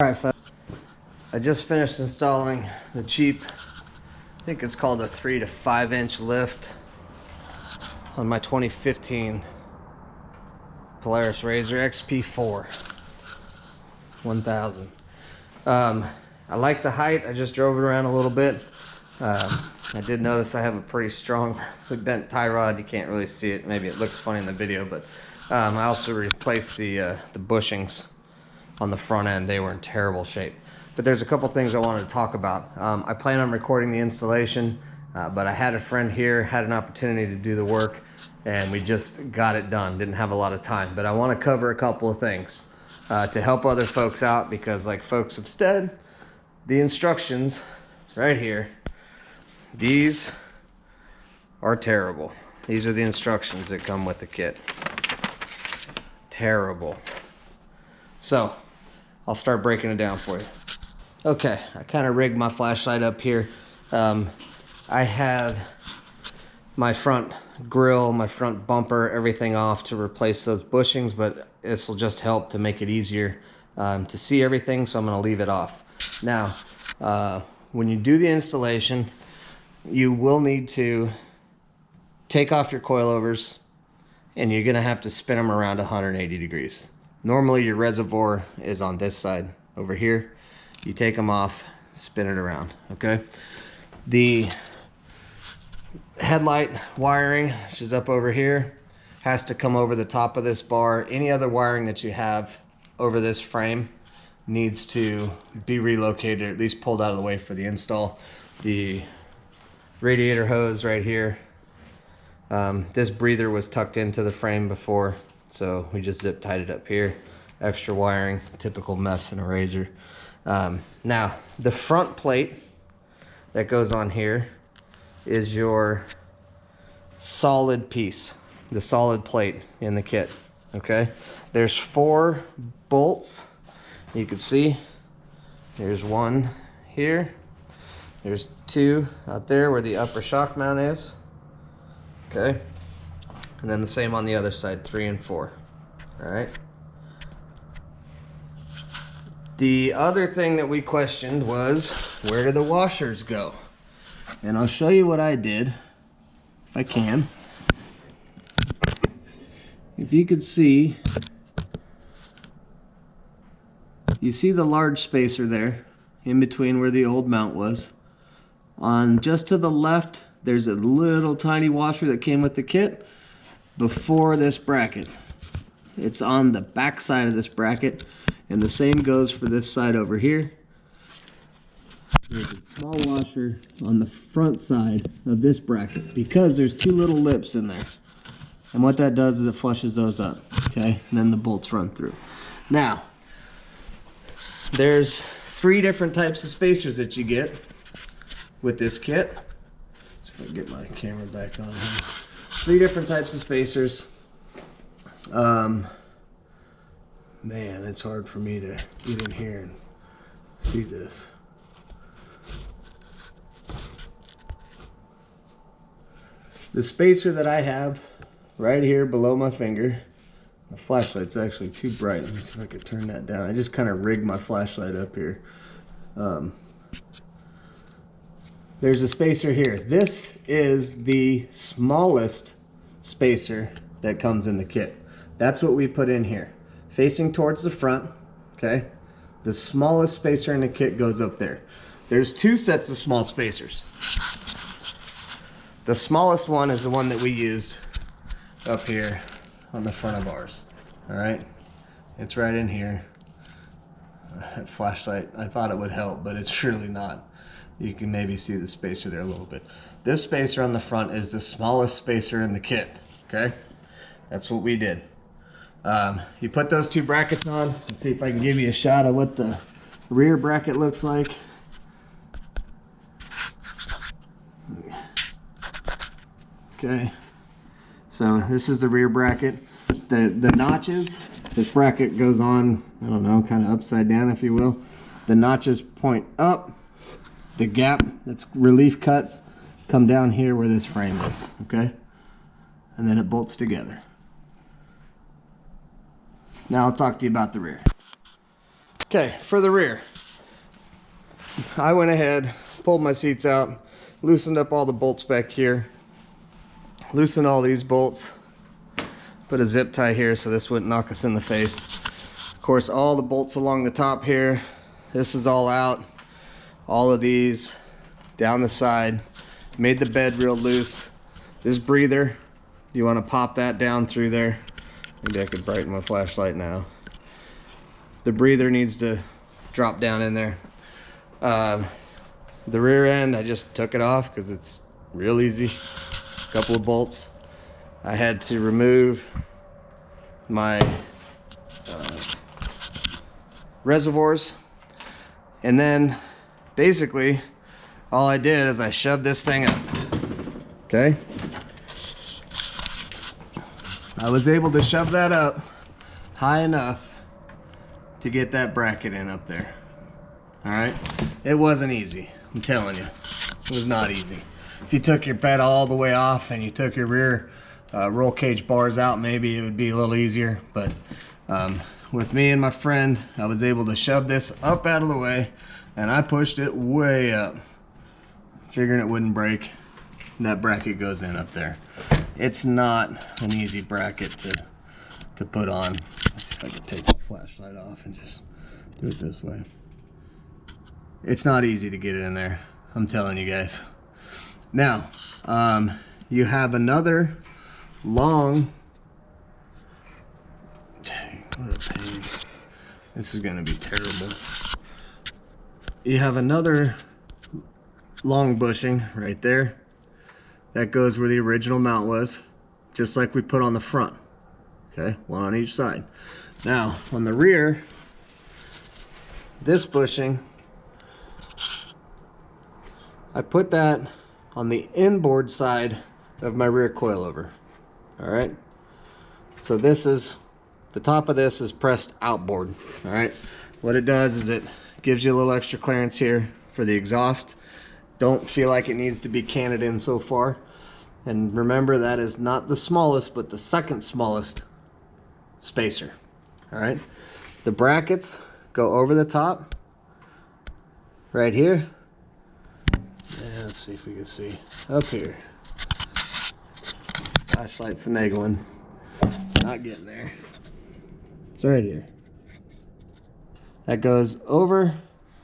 Alright folks, I just finished installing the cheap, I think it's called a 3 to 5 inch lift on my 2015 Polaris RZR XP4 1000. I like the height. I just drove it around a little bit. I did notice I have a pretty strong bent tie rod. You can't really see it. Maybe it looks funny in the video, but I also replaced the bushings on the front end. They were in terrible shape. But there's a couple things I wanted to talk about. I plan on recording the installation, but I had a friend here, had an opportunity to do the work, and we just got it done. Didn't have a lot of time, but I want to cover a couple of things to help other folks out, because like folks have said, the instructions right here, these are terrible. These are the instructions that come with the kit. Terrible. So I'll start breaking it down for you. Okay, I kind of rigged my flashlight up here. I had my front grill, my front bumper, everything off to replace those bushings, but this will just help to make it easier to see everything, so I'm going to leave it off. Now, when you do the installation, you will need to take off your coilovers, and you're going to have to spin them around 180 degrees. Normally your reservoir is on this side over here. You take them off, spin it around, okay? The headlight wiring, which is up over here, has to come over the top of this bar. Any other wiring that you have over this frame needs to be relocated, or at least pulled out of the way for the install. The radiator hose right here, this breather was tucked into the frame before, so we just zip tied it up here. Extra wiring, typical mess in a RZR. Now, the front plate that goes on here is your solid piece, the solid plate in the kit, okay? There's 4 bolts. You can see there's one here. There's 2 out there where the upper shock mount is, okay? And then the same on the other side, 3 and 4, all right? The other thing that we questioned was, where do the washers go? And I'll show you what I did, if I can. If you could see, you see the large spacer there, in between where the old mount was. On just to the left, there's a little tiny washer that came with the kit before this bracket. It's on the back side of this bracket, and the same goes for this side over here. There's a small washer on the front side of this bracket because there's 2 little lips in there. And what that does is it flushes those up, okay? And then the bolts run through. Now, there's 3 different types of spacers that you get with this kit. So if I get my camera back on here. 3 different types of spacers. Man, it's hard for me to get in here and see this. The spacer that I have right here below my finger, my flashlight's actually too bright. Let me see if I can turn that down. I just kind of rigged my flashlight up here. There's a spacer here. This is the smallest spacer that comes in the kit. That's what we put in here, facing towards the front, okay? The smallest spacer in the kit goes up there. There's 2 sets of small spacers. The smallest one is the one that we used up here on the front of ours, all right? It's right in here. That flashlight, I thought it would help, but it's surely not. You can maybe see the spacer there a little bit. This spacer on the front is the smallest spacer in the kit, okay? That's what we did. You put those 2 brackets on. Let's see if I can give you a shot of what the rear bracket looks like. Okay, so this is the rear bracket. The notches, this bracket goes on, I don't know, kind of upside down if you will. The notches point up. The gap, that's relief cuts, come down here where this frame is, okay? And then it bolts together. Now I'll talk to you about the rear. Okay, for the rear, I went ahead, pulled my seats out, loosened up all the bolts back here, loosened all these bolts, put a zip tie here so this wouldn't knock us in the face. Of course, all the bolts along the top here, this is all out. All of these down the side, made the bed real loose. This breather, you want to pop that down through there. Maybe I could brighten my flashlight now. The breather needs to drop down in there. The rear end, I just took it off because it's real easy. A couple of bolts. I had to remove my reservoirs, and then basically all I did is I shoved this thing up. Okay, I was able to shove that up high enough to get that bracket in up there. All right, it wasn't easy, I'm telling you. It was not easy. If you took your bed all the way off and you took your rear roll cage bars out, maybe it would be a little easier, but with me and my friend, I was able to shove this up out of the way, and I pushed it way up, figuring it wouldn't break, and that bracket goes in up there. It's not an easy bracket to put on. Let's see if I can take the flashlight off and just do it this way. It's not easy to get it in there, I'm telling you guys. Now, you have another long, dang, what a pain. This is gonna be terrible. You have another long bushing right there. That goes where the original mount was, just like we put on the front. Okay, one on each side. Now, on the rear, this bushing, I put that on the inboard side of my rear coilover. All right, so this is, the top of this is pressed outboard. All right, what it does is it gives you a little extra clearance here for the exhaust. Don't feel like it needs to be canted in so far. And remember, that is not the smallest, but the second smallest spacer. All right, the brackets go over the top right here. Yeah, let's see if we can see up here. Flashlight finagling, not getting there. It's right here. That goes over,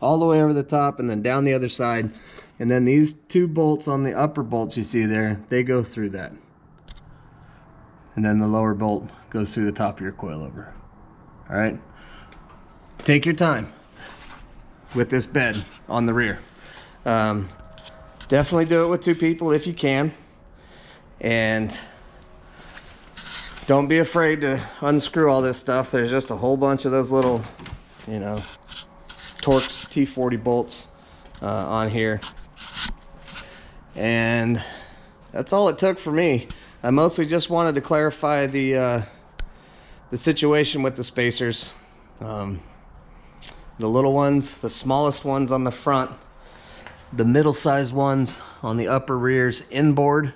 all the way over the top, and then down the other side. And then these two bolts on the upper bolts you see there, they go through that. And then the lower bolt goes through the top of your coilover. All right? Take your time with this bed on the rear. Definitely do it with two people if you can. And don't be afraid to unscrew all this stuff. There's just a whole bunch of those little, you know, Torx T40 bolts on here. And that's all it took for me. I mostly just wanted to clarify the situation with the spacers. The little ones, the smallest ones on the front, the middle-sized ones on the upper rears inboard,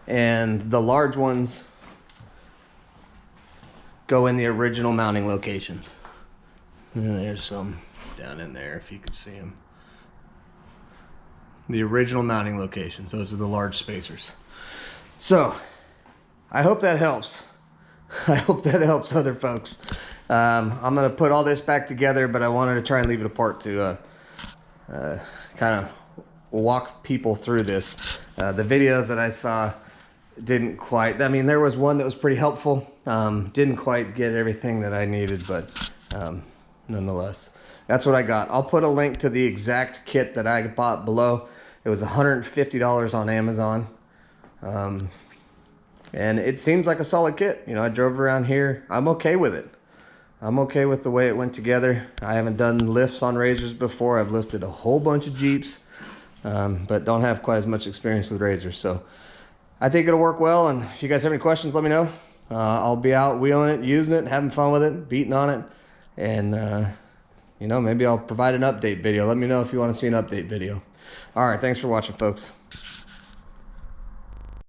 and the large ones go in the original mounting locations. And there's some down in there if you could see them. The original mounting locations, those are the large spacers. So, I hope that helps. I hope that helps other folks. I'm going to put all this back together, but I wanted to try and leave it apart to kind of walk people through this. The videos that I saw didn't quite, I mean, there was one that was pretty helpful. Didn't quite get everything that I needed, but nonetheless, that's what I got. I'll put a link to the exact kit that I bought below. It was $150 on Amazon. And it seems like a solid kit. You know, I drove around here. I'm okay with it. I'm okay with the way it went together. I haven't done lifts on RZRs before. I've lifted a whole bunch of Jeeps, but don't have quite as much experience with RZRs. So I think it'll work well. And if you guys have any questions, let me know. I'll be out wheeling it, using it, having fun with it, beating on it. And, you know, maybe I'll provide an update video. Let me know if you want to see an update video. All right, thanks for watching, folks.